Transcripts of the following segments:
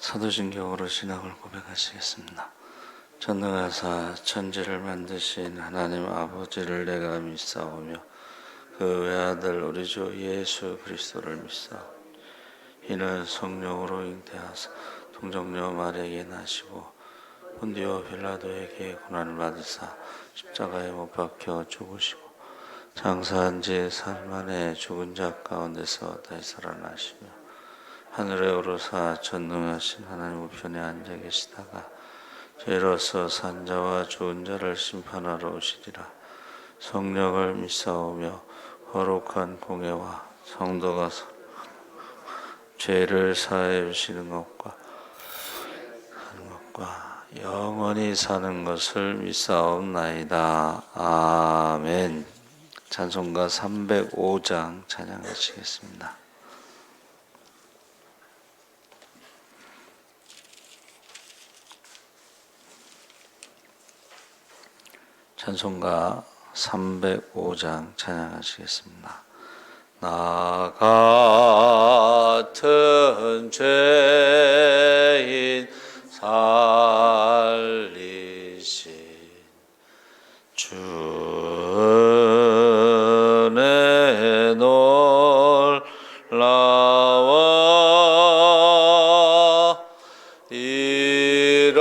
사도신경으로 신앙을 고백하시겠습니다. 전능하사 천지를 만드신 하나님 아버지를 내가 믿사오며 그 외아들 우리 주 예수 그리스도를 믿사오니 이는 성령으로 잉태하사 동정녀 마리아에게 나시고 본디오 빌라도에게 고난을 받으사 십자가에 못 박혀 죽으시고 장사한 지 사흘 만에 죽은 자 가운데서 다시 살아나시며 하늘에 오르사 전능하신 하나님 우편에 앉아 계시다가 죄로서 산자와 죽은 자를 심판하러 오시리라. 성령을 믿사오며 거룩한 공예와 성도가 죄를 사하여 주시는 것과 영원히 사는 것을 믿사옵나이다. 아멘. 찬송가 305장 찬양하시겠습니다. 찬송가 305장 찬양하시겠습니다. 나 같은 죄인 살리신 주 은혜 놀라워 잃었던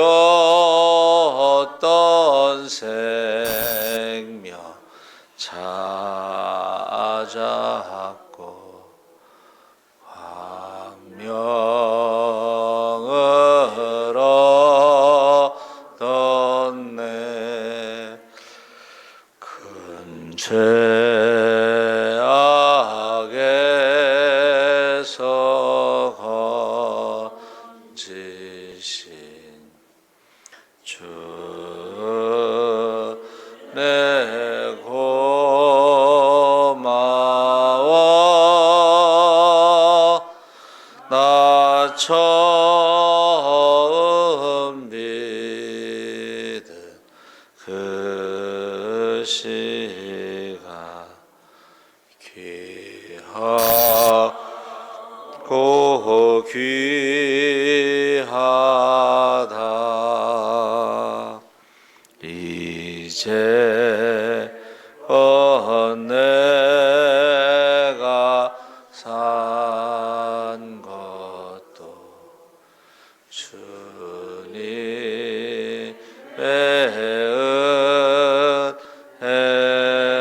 생명 찾았고 광명을 얻었네. 큰 죄악에서 건지신 주 내 고마워. 나 처음 믿은 그 시간 귀하고 귀하다. 이제껏 내가 산 것도 주님의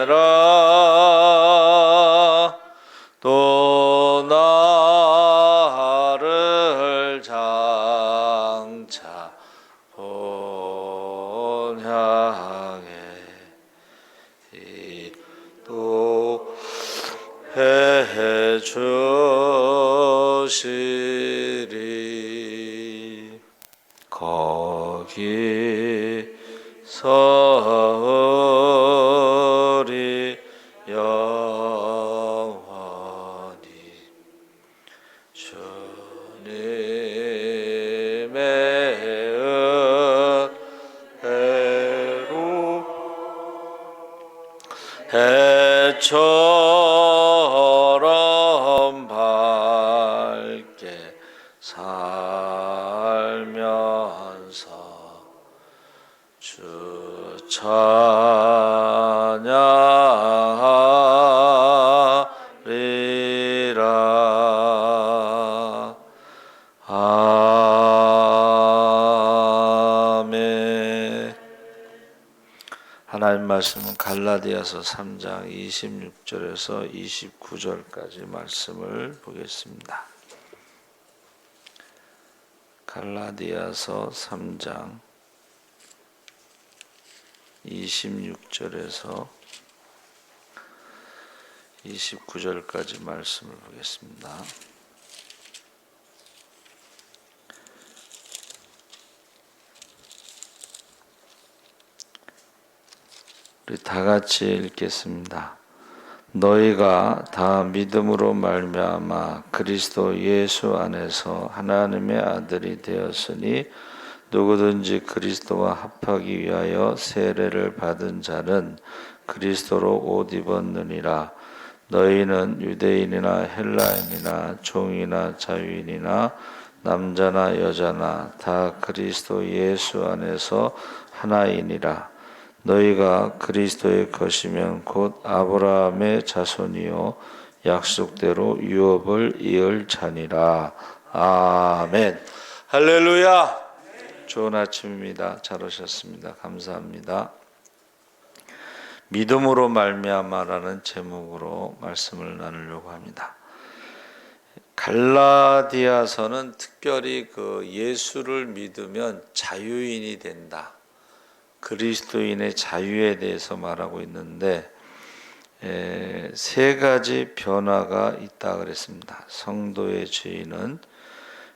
은혜라. 또 나를 장차 본향에 인도해 주시리. 거기서 우리 영원히 주님의 은혜로 해처럼 밝게 살면서 주 찬양하리라. 아멘. 하나님 말씀은 갈라디아서 3장 26절에서 29절까지 말씀을 보겠습니다. 갈라디아서 3장 26절에서 29절까지 말씀을 보겠습니다. 우리 다 같이 읽겠습니다. 너희가 다 믿음으로 말미암아 그리스도 예수 안에서 하나님의 아들이 되었으니 누구든지 그리스도와 합하기 위하여 세례를 받은 자는 그리스도로 옷 입었느니라. 너희는 유대인이나 헬라인이나 종이나 자유인이나 남자나 여자나 다 그리스도 예수 안에서 하나이니라. 너희가 그리스도의 것이면 곧 아브라함의 자손이요 약속대로 유업을 이을 자니라. 아멘. 할렐루야. 좋은 아침입니다. 잘 오셨습니다. 감사합니다. 믿음으로 말미암아라는 제목으로 말씀을 나누려고 합니다. 갈라디아서는 특별히 그 예수를 믿으면 자유인이 된다, 그리스도인의 자유에 대해서 말하고 있는데 세 가지 변화가 있다 그랬습니다. 성도의 죄인은,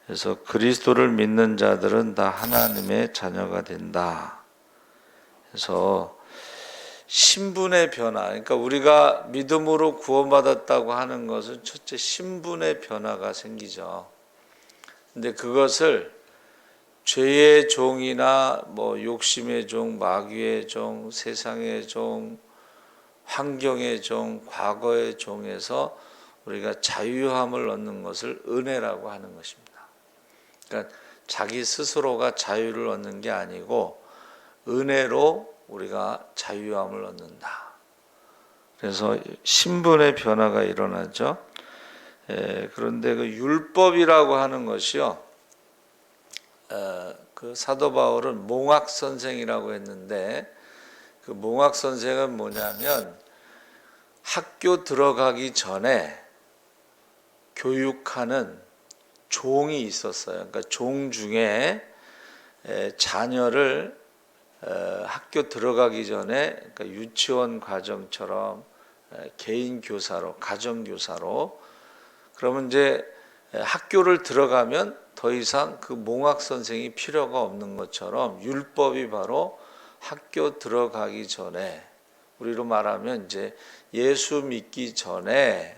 그래서 그리스도를 믿는 자들은 다 하나님의 자녀가 된다. 그래서 신분의 변화, 그러니까 우리가 믿음으로 구원받았다고 하는 것은 첫째 신분의 변화가 생기죠. 근데 그것을 죄의 종이나 욕심의 종, 마귀의 종, 세상의 종, 환경의 종, 과거의 종에서 우리가 자유함을 얻는 것을 은혜라고 하는 것입니다. 그러니까 자기 스스로가 자유를 얻는 게 아니고 은혜로 우리가 자유함을 얻는다. 그래서 신분의 변화가 일어나죠. 그런데 그 율법이라고 하는 것이요, 그 사도 바울은 몽학 선생이라고 했는데, 그 몽학 선생은 뭐냐면 학교 들어가기 전에 교육하는 종이 있었어요. 그러니까 종 중에 자녀를 학교 들어가기 전에, 그러니까 유치원 과정처럼 개인 교사로, 가정 교사로, 그러면 이제 학교를 들어가면 더 이상 그 몽학 선생이 필요가 없는 것처럼 율법이 바로 학교 들어가기 전에, 우리로 말하면 이제 예수 믿기 전에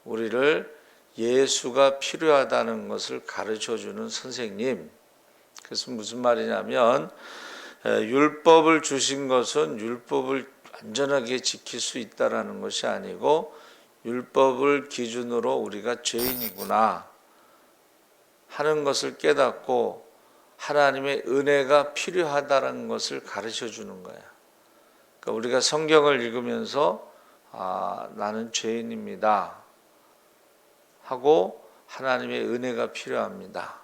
우리를 예수가 필요하다는 것을 가르쳐 주는 선생님. 그래서 무슨 말이냐면 율법을 주신 것은 율법을 완전하게 지킬 수 있다라는 것이 아니고 율법을 기준으로 우리가 죄인이구나 하는 것을 깨닫고 하나님의 은혜가 필요하다는 것을 가르쳐 주는 거야. 그러니까 우리가 성경을 읽으면서 나는 죄인입니다 하고 하나님의 은혜가 필요합니다.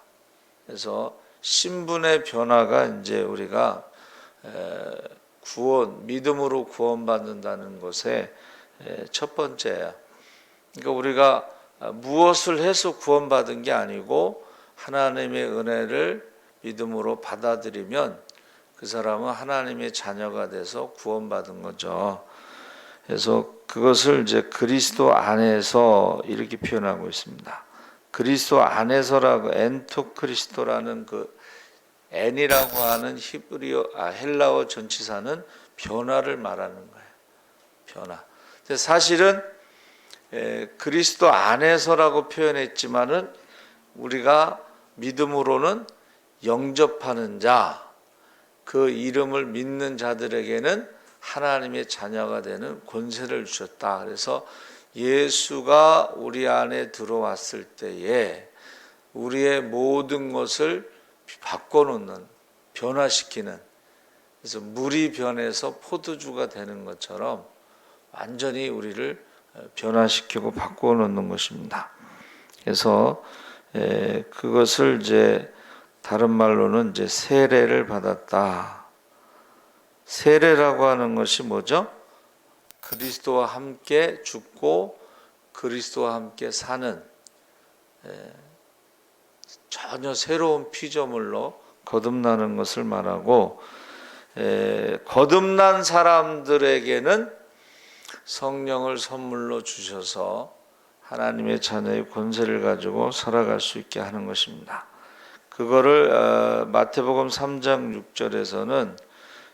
그래서 신분의 변화가 이제 우리가 믿음으로 구원받는다는 것의 첫 번째야. 그러니까 우리가 무엇을 해서 구원받은 게 아니고 하나님의 은혜를 믿음으로 받아들이면 그 사람은 하나님의 자녀가 돼서 구원받은 거죠. 그래서 그것을 이제 그리스도 안에서 이렇게 표현하고 있습니다. 그리스도 안에서라고, 엔토 그리스도라는 그 N이라고 하는 헬라어 전치사는 변화를 말하는 거예요. 변화. 근데 사실은 그리스도 안에서라고 표현했지만은 우리가 믿음으로는 영접하는 자, 그 이름을 믿는 자들에게는 하나님의 자녀가 되는 권세를 주셨다. 그래서 예수가 우리 안에 들어왔을 때에 우리의 모든 것을 바꿔놓는, 변화시키는, 그래서 물이 변해서 포도주가 되는 것처럼 완전히 우리를 변화시키고 바꿔놓는 것입니다. 그래서 그것을 이제 다른 말로는 이제 세례를 받았다. 세례라고 하는 것이 뭐죠? 그리스도와 함께 죽고 그리스도와 함께 사는 전혀 새로운 피조물로 거듭나는 것을 말하고, 거듭난 사람들에게는 성령을 선물로 주셔서 하나님의 자녀의 권세를 가지고 살아갈 수 있게 하는 것입니다. 그거를 마태복음 3장 6절에서는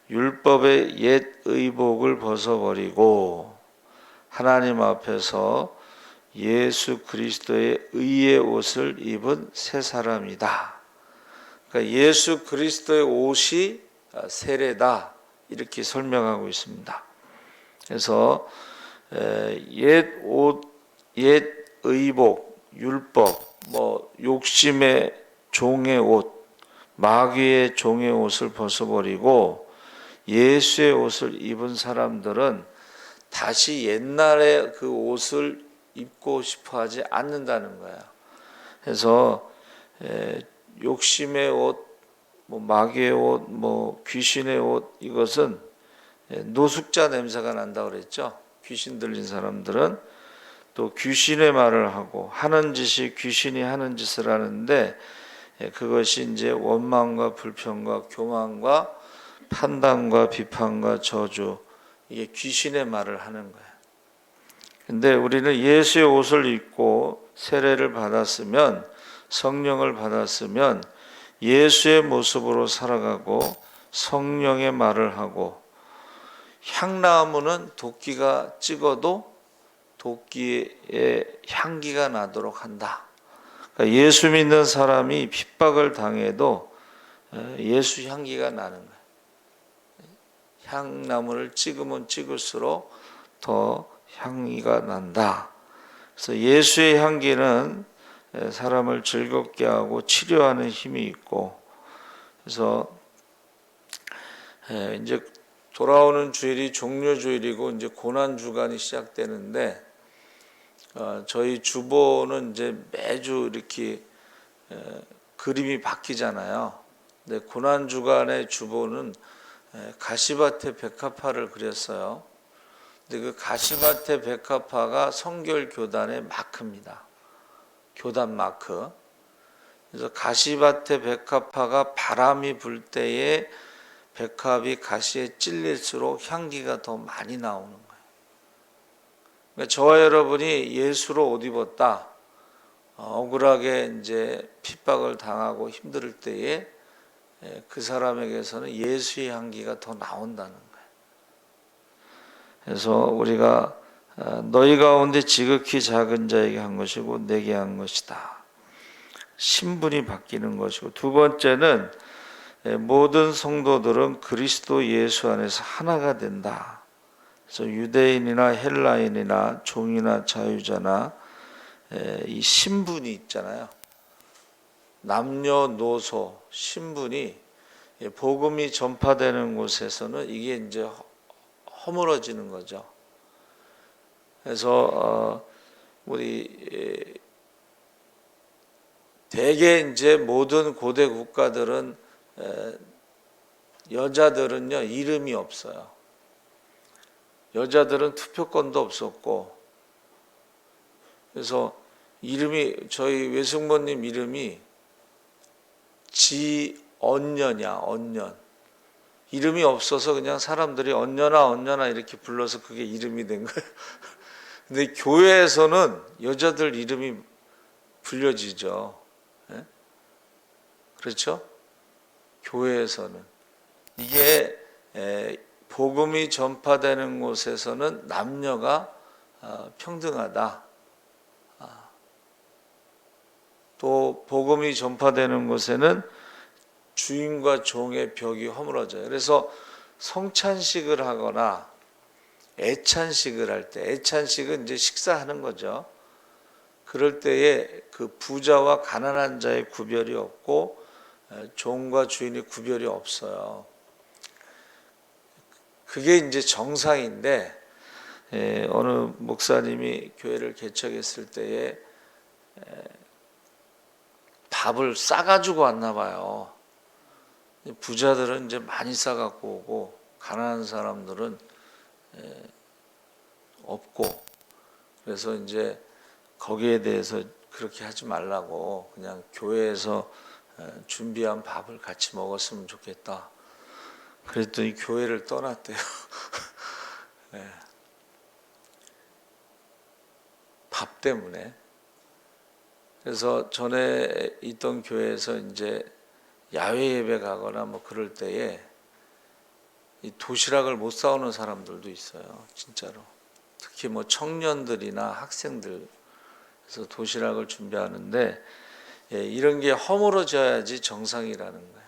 율법의 옛 의복을 벗어버리고 하나님 앞에서 예수 그리스도의 의의 옷을 입은 새 사람이다. 그러니까 예수 그리스도의 옷이 세례다, 이렇게 설명하고 있습니다. 그래서 옛 옷, 옛 의복, 율법, 욕심의 종의 옷, 마귀의 종의 옷을 벗어버리고 예수의 옷을 입은 사람들은 다시 옛날의 그 옷을 입고 싶어 하지 않는다는 거야. 그래서 욕심의 옷, 뭐 마귀의 옷, 뭐 귀신의 옷, 이것은 노숙자 냄새가 난다고 그랬죠. 귀신 들린 사람들은 또 귀신의 말을 하고 하는 짓이 귀신이 하는 짓을 하는데 그것이 이제 원망과 불평과 교만과 판단과 비판과 저주, 이게 귀신의 말을 하는 거예요. 근데 우리는 예수의 옷을 입고 세례를 받았으면, 성령을 받았으면 예수의 모습으로 살아가고 성령의 말을 하고, 향나무는 도끼가 찍어도 도끼의 향기가 나도록 한다. 그러니까 예수 믿는 사람이 핍박을 당해도 예수 향기가 나는 거예요. 향나무를 찍으면 찍을수록 더 향기가 난다. 그래서 예수의 향기는 사람을 즐겁게 하고 치료하는 힘이 있고, 그래서 이제 돌아오는 주일이 종료주일이고 이제 고난주간이 시작되는데, 저희 주보는 이제 매주 이렇게 그림이 바뀌잖아요. 근데 고난주간의 주보는 가시밭의 백합화를 그렸어요. 근데 그 가시밭의 백합화가 성결교단의 마크입니다. 교단 마크. 그래서 가시밭의 백합화가 바람이 불 때에 백합이 가시에 찔릴수록 향기가 더 많이 나오는 거예요. 그러니까 저와 여러분이 예수로 옷 입었다, 억울하게 이제 핍박을 당하고 힘들 때에 그 사람에게서는 예수의 향기가 더 나온다는 거예요. 그래서 우리가 너희 가운데 지극히 작은 자에게 한 것이고 내게 한 것이다. 신분이 바뀌는 것이고, 두 번째는 모든 성도들은 그리스도 예수 안에서 하나가 된다. 그래서 유대인이나 헬라인이나 종이나 자유자나 이 신분이 있잖아요. 남녀노소 신분이 복음이 전파되는 곳에서는 이게 이제 허물어지는 거죠. 그래서 우리 대개 이제 모든 고대 국가들은 여자들은요 이름이 없어요. 여자들은 투표권도 없었고, 그래서 이름이, 저희 외숙모님 이름이 지언녀냐, 언년. 이름이 없어서 그냥 사람들이 언녀나 이렇게 불러서 그게 이름이 된 거예요. 근데 교회에서는 여자들 이름이 불려지죠. 네? 그렇죠? 교회에서는. 이게 복음이 전파되는 곳에서는 남녀가 평등하다. 또 복음이 전파되는 곳에는 주인과 종의 벽이 허물어져요. 그래서 성찬식을 하거나 애찬식을 할 때, 애찬식은 이제 식사하는 거죠. 그럴 때에 그 부자와 가난한 자의 구별이 없고 종과 주인의 구별이 없어요. 그게 이제 정상인데, 어느 목사님이 교회를 개척했을 때에 밥을 싸가지고 왔나 봐요. 부자들은 이제 많이 싸갖고 오고 가난한 사람들은 없고, 그래서 이제 거기에 대해서 그렇게 하지 말라고 그냥 교회에서 준비한 밥을 같이 먹었으면 좋겠다. 그랬더니 교회를 떠났대요. 네. 밥 때문에. 그래서 전에 있던 교회에서 이제 야외 예배 가거나 뭐 그럴 때에 이 도시락을 못 사오는 사람들도 있어요. 진짜로. 특히 뭐 청년들이나 학생들, 그래서 도시락을 준비하는데 이런 게 허물어져야지 정상이라는 거예요.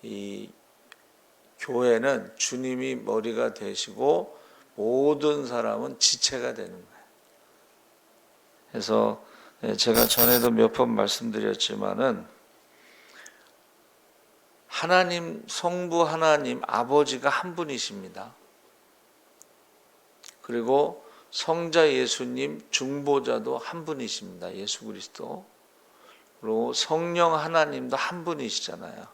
이 교회는 주님이 머리가 되시고 모든 사람은 지체가 되는 거예요. 그래서 제가 전에도 몇 번 말씀드렸지만은 하나님, 성부 하나님 아버지가 한 분이십니다. 그리고 성자 예수님 중보자도 한 분이십니다. 예수 그리스도. 그리고 성령 하나님도 한 분이시잖아요.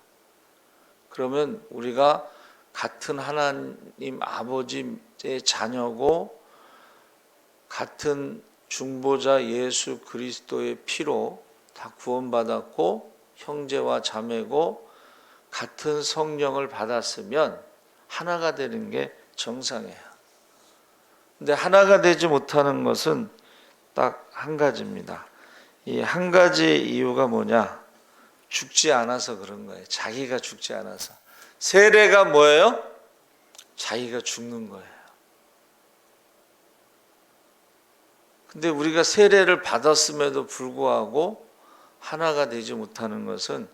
그러면 우리가 같은 하나님 아버지의 자녀고 같은 중보자 예수 그리스도의 피로 다 구원받았고 형제와 자매고 같은 성령을 받았으면 하나가 되는 게 정상이에요. 근데 하나가 되지 못하는 것은 딱 한 가지입니다. 이 한 가지 이유가 뭐냐? 죽지 않아서 그런 거예요. 자기가 죽지 않아서. 세례가 뭐예요? 자기가 죽는 거예요. 근데 우리가 세례를 받았음에도 불구하고 하나가 되지 못하는 것은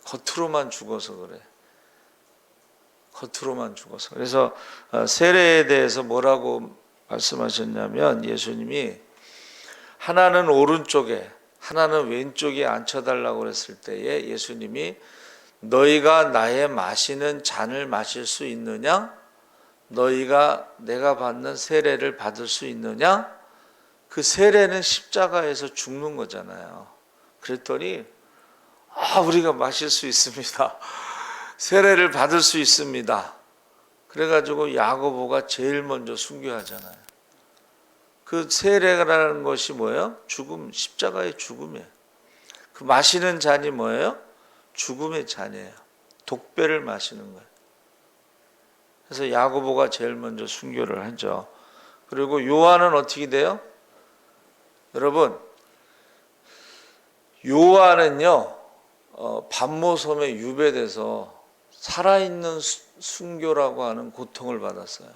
겉으로만 죽어서 그래. 겉으로만 죽어서. 그래서 세례에 대해서 뭐라고 말씀하셨냐면 예수님이 하나는 오른쪽에 하나는 왼쪽에 앉혀달라고 그랬을 때에 예수님이 너희가 나의 마시는 잔을 마실 수 있느냐? 너희가 내가 받는 세례를 받을 수 있느냐? 그 세례는 십자가에서 죽는 거잖아요. 그랬더니 우리가 마실 수 있습니다. 세례를 받을 수 있습니다. 그래가지고 야고보가 제일 먼저 순교하잖아요. 그 세례라는 것이 뭐예요? 죽음, 십자가의 죽음이에요. 그 마시는 잔이 뭐예요? 죽음의 잔이에요. 독배를 마시는 거예요. 그래서 야고보가 제일 먼저 순교를 하죠. 그리고 요한은 어떻게 돼요? 여러분, 요한은요, 반모섬에 유배돼서 살아있는 순교라고 하는 고통을 받았어요.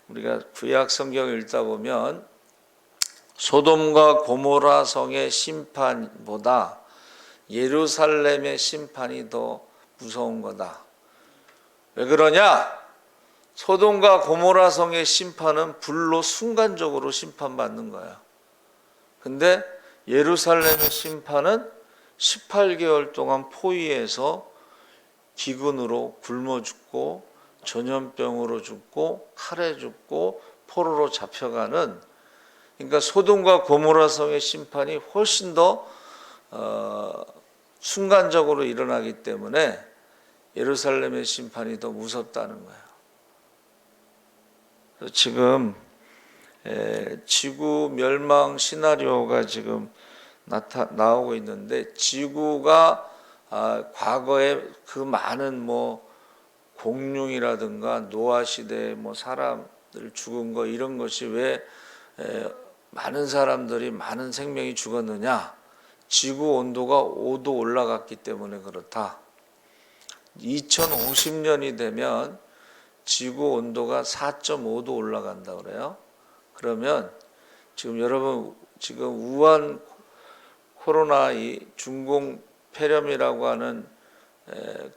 우리가 구약 성경을 읽다 보면 소돔과 고모라 성의 심판보다 예루살렘의 심판이 더 무서운 거다. 왜 그러냐? 소돔과 고모라 성의 심판은 불로 순간적으로 심판받는 거예요. 근데 예루살렘의 심판은 18개월 동안 포위해서 기근으로 굶어 죽고 전염병으로 죽고 칼에 죽고 포로로 잡혀가는, 그러니까 소돔과 고모라 성의 심판이 훨씬 더 순간적으로 일어나기 때문에 예루살렘의 심판이 더 무섭다는 거예요. 지금 지구 멸망 시나리오가 지금 나오고 있는데, 지구가 과거에 그 많은 공룡이라든가 노아 시대에 사람들 죽은 거 이런 것이 왜 많은 사람들이 많은 생명이 죽었느냐? 지구 온도가 5도 올라갔기 때문에 그렇다. 2050년이 되면 지구 온도가 4.5도 올라간다 그래요. 그러면 지금 여러분 지금 우한 코로나 이 중공 폐렴이라고 하는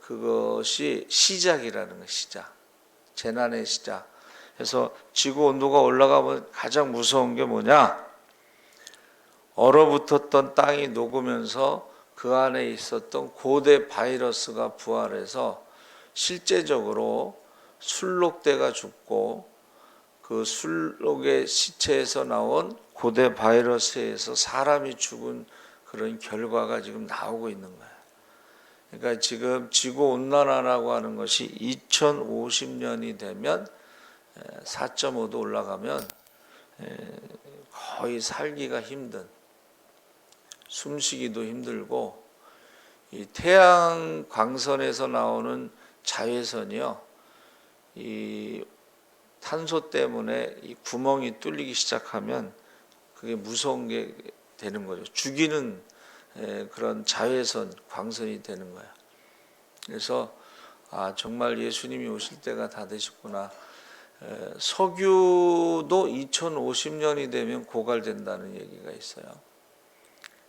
그것이 시작이라는 거, 시작. 재난의 시작. 그래서 지구 온도가 올라가면 가장 무서운 게 뭐냐? 얼어붙었던 땅이 녹으면서 그 안에 있었던 고대 바이러스가 부활해서 실제적으로 술록대가 죽고 그 술록의 시체에서 나온 고대 바이러스에서 사람이 죽은 그런 결과가 지금 나오고 있는 거예요. 그러니까 지금 지구온난화라고 하는 것이 2050년이 되면 4.5도 올라가면 거의 살기가 힘든, 숨쉬기도 힘들고, 이 태양 광선에서 나오는 자외선이요, 이 탄소 때문에 이 구멍이 뚫리기 시작하면 그게 무서운 게 되는 거죠. 죽이는 그런 자외선, 광선이 되는 거예요. 그래서 정말 예수님이 오실 때가 다 되셨구나. 석유도 2050년이 되면 고갈된다는 얘기가 있어요.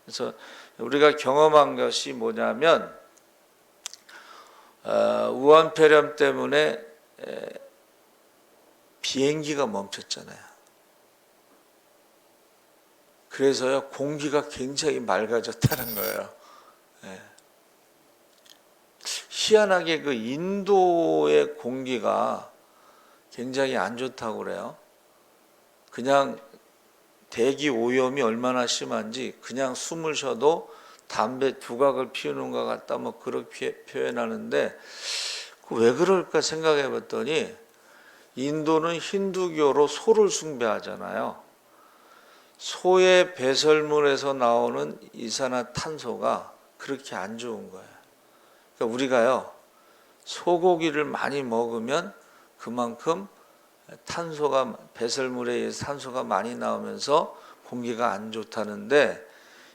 그래서 우리가 경험한 것이 뭐냐면 우한 폐렴 때문에 비행기가 멈췄잖아요. 그래서요 공기가 굉장히 맑아졌다는 거예요. 예. 희한하게 그 인도의 공기가 굉장히 안 좋다고 그래요. 그냥 대기 오염이 얼마나 심한지 그냥 숨을 쉬어도 담배 두각을 피우는 것 같다 뭐 그렇게 표현하는데 왜 그럴까 생각해 봤더니 인도는 힌두교로 소를 숭배하잖아요. 소의 배설물에서 나오는 이산화탄소가 그렇게 안 좋은 거예요. 그러니까 우리가요 소고기를 많이 먹으면 그만큼 탄소가 배설물에 의해서 탄소가 많이 나오면서 공기가 안 좋다는데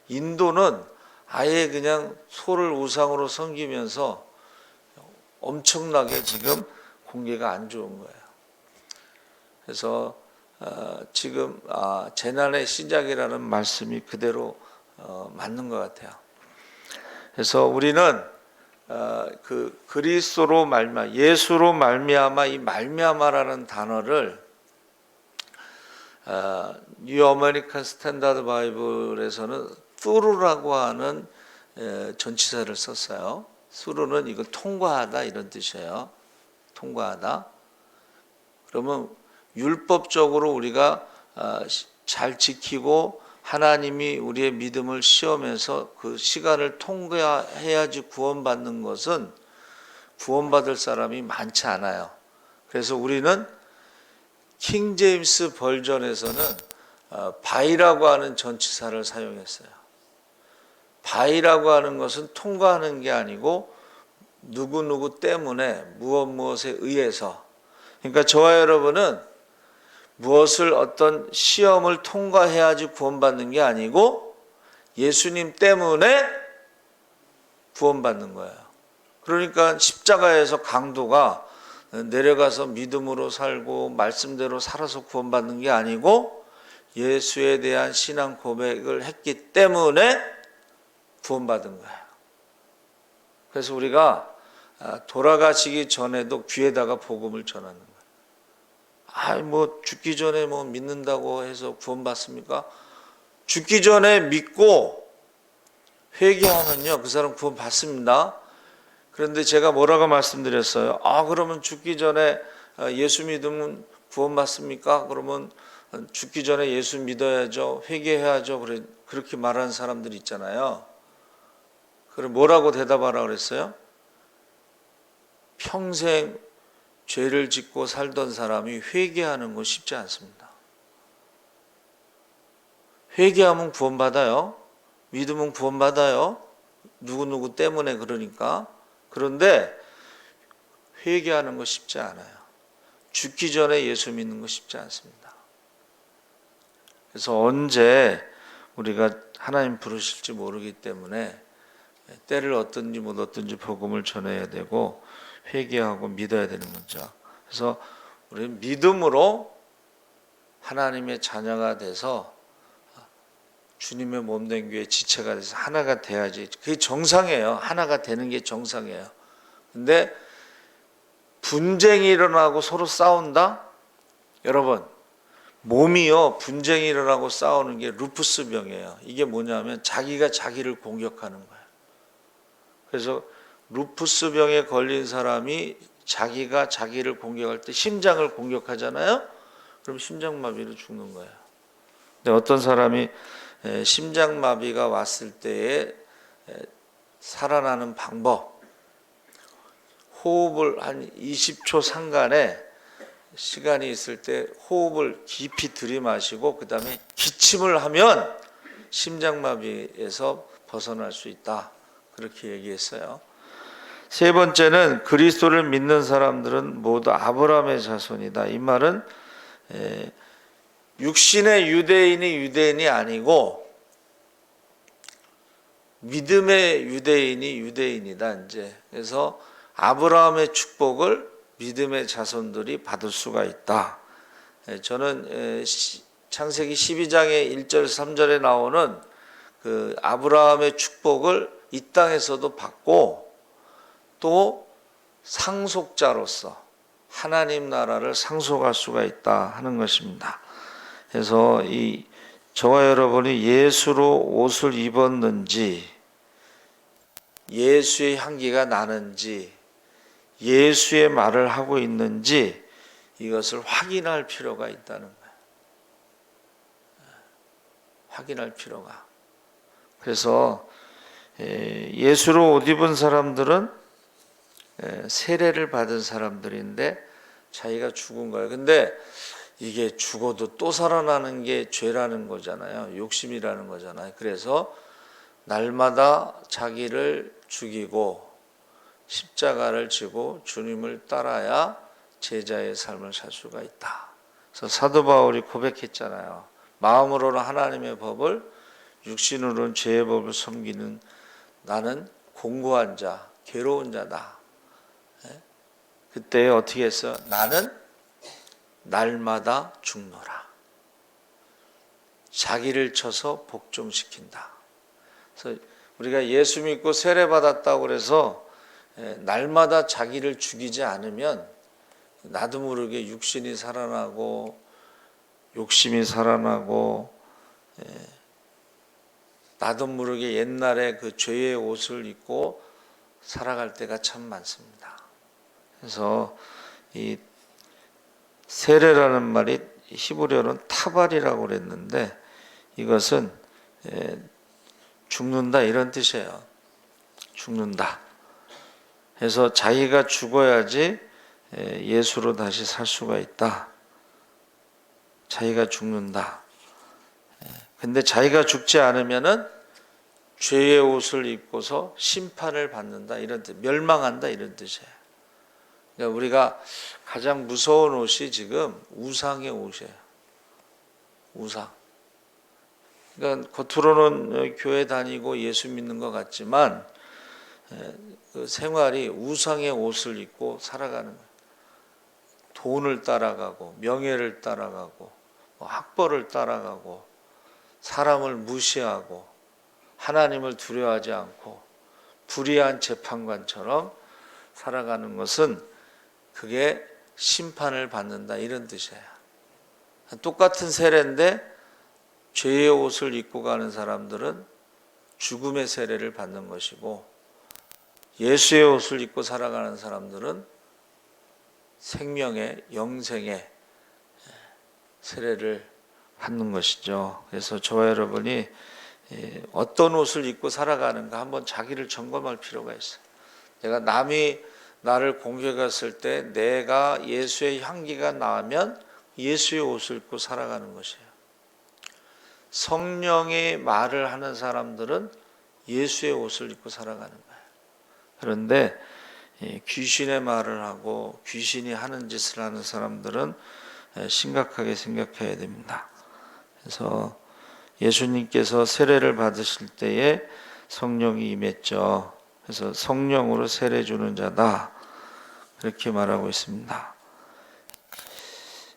인도는 아예 그냥 소를 우상으로 섬기면서 엄청나게 지금 공기가 안 좋은 거예요. 그래서 지금 재난의 시작이라는 말씀이 그대로 맞는 것 같아요. 그래서 우리는 그 그리스도로 말미암아 예수로 말미암아 이 말미암아라는 단어를 뉴 어메리칸 스탠다드 바이블에서는 through라고 하는 전치사를 썼어요. through는 이거 통과하다 이런 뜻이에요. 통과하다. 그러면 율법적으로 우리가 잘 지키고 하나님이 우리의 믿음을 시험해서 그 시간을 통과해야지 구원받는 것은 구원받을 사람이 많지 않아요. 그래서 우리는 킹 제임스 버전에서는 바이라고 하는 전치사를 사용했어요. 바이라고 하는 것은 통과하는 게 아니고 누구누구 때문에 무엇에 의해서, 그러니까 저와 여러분은 무엇을 어떤 시험을 통과해야지 구원받는 게 아니고 예수님 때문에 구원받는 거예요. 그러니까 십자가에서 강도가 내려가서 믿음으로 살고 말씀대로 살아서 구원받는 게 아니고 예수에 대한 신앙 고백을 했기 때문에 구원받은 거예요. 그래서 우리가 돌아가시기 전에도 귀에다가 복음을 전하는 거예요. 뭐 죽기 전에 뭐 믿는다고 해서 구원받습니까? 죽기 전에 믿고 회개하면요 그 사람 구원받습니다. 그런데 제가 뭐라고 말씀드렸어요? 그러면 죽기 전에 예수 믿으면 구원받습니까? 그러면 죽기 전에 예수 믿어야죠, 회개해야죠. 그렇게 말하는 사람들이 있잖아요. 그럼 뭐라고 대답하라 그랬어요? 평생 죄를 짓고 살던 사람이 회개하는 건 쉽지 않습니다. 회개하면 구원받아요. 믿으면 구원받아요. 누구누구 때문에 그러니까. 그런데 회개하는 거 쉽지 않아요. 죽기 전에 예수 믿는 거 쉽지 않습니다. 그래서 언제 우리가 하나님 부르실지 모르기 때문에 때를 얻든지 못 얻든지 복음을 전해야 되고 회개하고 믿어야 되는 거죠. 그래서 우리는 믿음으로 하나님의 자녀가 돼서 주님의 몸된 교회 지체가 돼서 하나가 돼야지. 그게 정상이에요. 하나가 되는 게 정상이에요. 근데 분쟁이 일어나고 서로 싸운다? 여러분, 몸이요 분쟁이 일어나고 싸우는 게 루푸스 병이에요. 이게 뭐냐면 자기가 자기를 공격하는 거예요. 그래서 루푸스 병에 걸린 사람이 자기가 자기를 공격할 때 심장을 공격하잖아요. 그럼 심장마비로 죽는 거예요. 근데 어떤 사람이 심장마비가 왔을 때에 살아나는 방법, 호흡을 한 20초 상간에 시간이 있을 때 호흡을 깊이 들이마시고 그 다음에 기침을 하면 심장마비에서 벗어날 수 있다. 그렇게 얘기했어요. 세 번째는 그리스도를 믿는 사람들은 모두 아브라함의 자손이다. 이 말은 육신의 유대인이 아니고 믿음의 유대인이 유대인이다. 이제 그래서 아브라함의 축복을 믿음의 자손들이 받을 수가 있다. 저는 창세기 12장의 1절 3절에 나오는 그 아브라함의 축복을 이 땅에서도 받고 또 상속자로서 하나님 나라를 상속할 수가 있다 하는 것입니다. 그래서 이 저와 여러분이 예수로 옷을 입었는지, 예수의 향기가 나는지, 예수의 말을 하고 있는지 이것을 확인할 필요가 있다는 거예요. 확인할 필요가. 그래서 예수로 옷 입은 사람들은 세례를 받은 사람들인데 자기가 죽은 거예요. 근데 이게 죽어도 또 살아나는 게 죄라는 거잖아요. 욕심이라는 거잖아요. 그래서 날마다 자기를 죽이고 십자가를 지고 주님을 따라야 제자의 삶을 살 수가 있다. 그래서 사도 바울이 고백했잖아요. 마음으로는 하나님의 법을, 육신으로는 죄의 법을 섬기는 나는 공고한 자, 괴로운 자다. 그때 어떻게 했어? 나는 날마다 죽노라. 자기를 쳐서 복종시킨다. 그래서 우리가 예수 믿고 세례 받았다고 그래서 날마다 자기를 죽이지 않으면 나도 모르게 육신이 살아나고 욕심이 살아나고 나도 모르게 옛날에 그 죄의 옷을 입고 살아갈 때가 참 많습니다. 그래서 이 세례라는 말이 히브리어는 타발이라고 그랬는데 이것은 죽는다 이런 뜻이에요. 죽는다. 그래서 자기가 죽어야지 예수로 다시 살 수가 있다. 자기가 죽는다. 근데 자기가 죽지 않으면은 죄의 옷을 입고서 심판을 받는다 이런 뜻, 멸망한다 이런 뜻이에요. 그러니까 우리가 가장 무서운 옷이 지금 우상의 옷이에요. 우상. 그러니까 겉으로는 교회 다니고 예수 믿는 것 같지만 그 생활이 우상의 옷을 입고 살아가는 거예요. 돈을 따라가고 명예를 따라가고 학벌을 따라가고 사람을 무시하고 하나님을 두려워하지 않고 불의한 재판관처럼 살아가는 것은 그게 심판을 받는다 이런 뜻이에요. 똑같은 세례인데 죄의 옷을 입고 가는 사람들은 죽음의 세례를 받는 것이고 예수의 옷을 입고 살아가는 사람들은 생명의 영생의 세례를 받는 것이죠. 그래서 저와 여러분이 어떤 옷을 입고 살아가는가 한번 자기를 점검할 필요가 있어요. 내가 남이 나를 공격했을 때 내가 예수의 향기가 나면 예수의 옷을 입고 살아가는 것이에요. 성령의 말을 하는 사람들은 예수의 옷을 입고 살아가는 거예요. 그런데 귀신의 말을 하고 귀신이 하는 짓을 하는 사람들은 심각하게 생각해야 됩니다. 그래서 예수님께서 세례를 받으실 때에 성령이 임했죠. 그래서 성령으로 세례 주는 자다 그렇게 말하고 있습니다.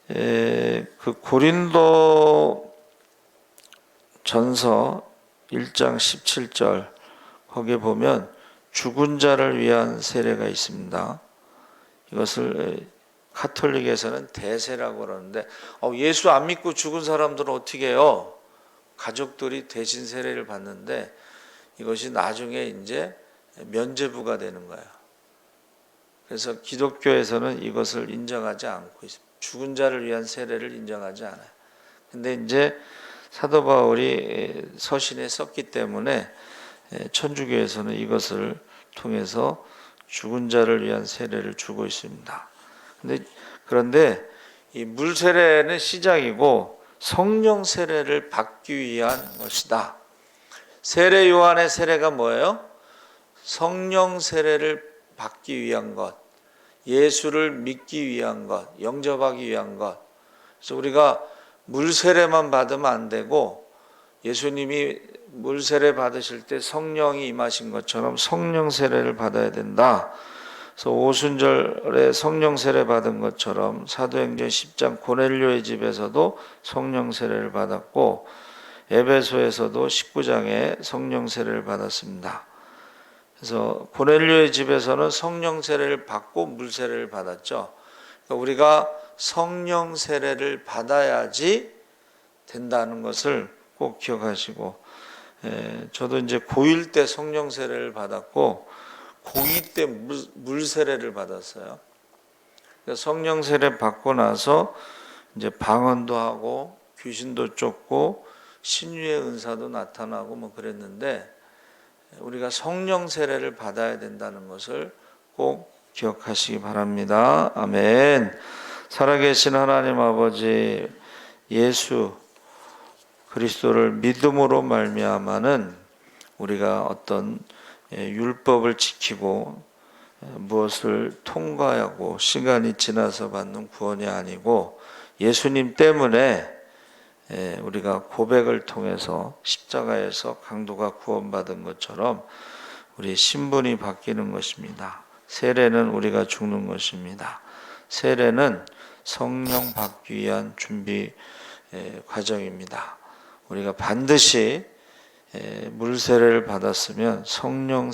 그 고린도 전서 1장 17절 거기에 보면 죽은 자를 위한 세례가 있습니다. 이것을 카톨릭에서는 대세라고 그러는데 예수 안 믿고 죽은 사람들은 어떻게 해요? 가족들이 대신 세례를 받는데 이것이 나중에 이제 면죄부가 되는 거예요. 그래서 기독교에서는 이것을 인정하지 않고 있습니다. 죽은 자를 위한 세례를 인정하지 않아요. 근데 이제 사도 바울이 서신에 썼기 때문에 천주교에서는 이것을 통해서 죽은 자를 위한 세례를 주고 있습니다. 그런데 이 물 세례는 시작이고 성령 세례를 받기 위한 것이다. 세례 요한의 세례가 뭐예요? 성령 세례를 받기 위한 것, 예수를 믿기 위한 것, 영접하기 위한 것. 그래서 우리가 물 세례만 받으면 안 되고 예수님이 물 세례 받으실 때 성령이 임하신 것처럼 성령 세례를 받아야 된다. 그래서 오순절에 성령 세례 받은 것처럼 사도행전 10장 고넬료의 집에서도 성령 세례를 받았고 에베소에서도 19장에 성령 세례를 받았습니다. 그래서 고넬료의 집에서는 성령 세례를 받고 물 세례를 받았죠. 그러니까 우리가 성령 세례를 받아야지 된다는 것을 꼭 기억하시고, 저도 이제 고1 때 성령 세례를 받았고 고2 때 물 세례를 받았어요. 성령 세례 받고 나서 이제 방언도 하고 귀신도 쫓고 신유의 은사도 나타나고 뭐 그랬는데, 우리가 성령 세례를 받아야 된다는 것을 꼭 기억하시기 바랍니다. 아멘. 살아계신 하나님 아버지, 예수 그리스도를 믿음으로 말미암아는 우리가 어떤 율법을 지키고 무엇을 통과하고 시간이 지나서 받는 구원이 아니고, 예수님 때문에 우리가 고백을 통해서 십자가에서 강도가 구원받은 것처럼 우리 신분이 바뀌는 것입니다. 세례는 우리가 죽는 것입니다. 세례는 성령 받기 위한 준비 과정입니다. 우리가 반드시 물 세례를 받았으면 성령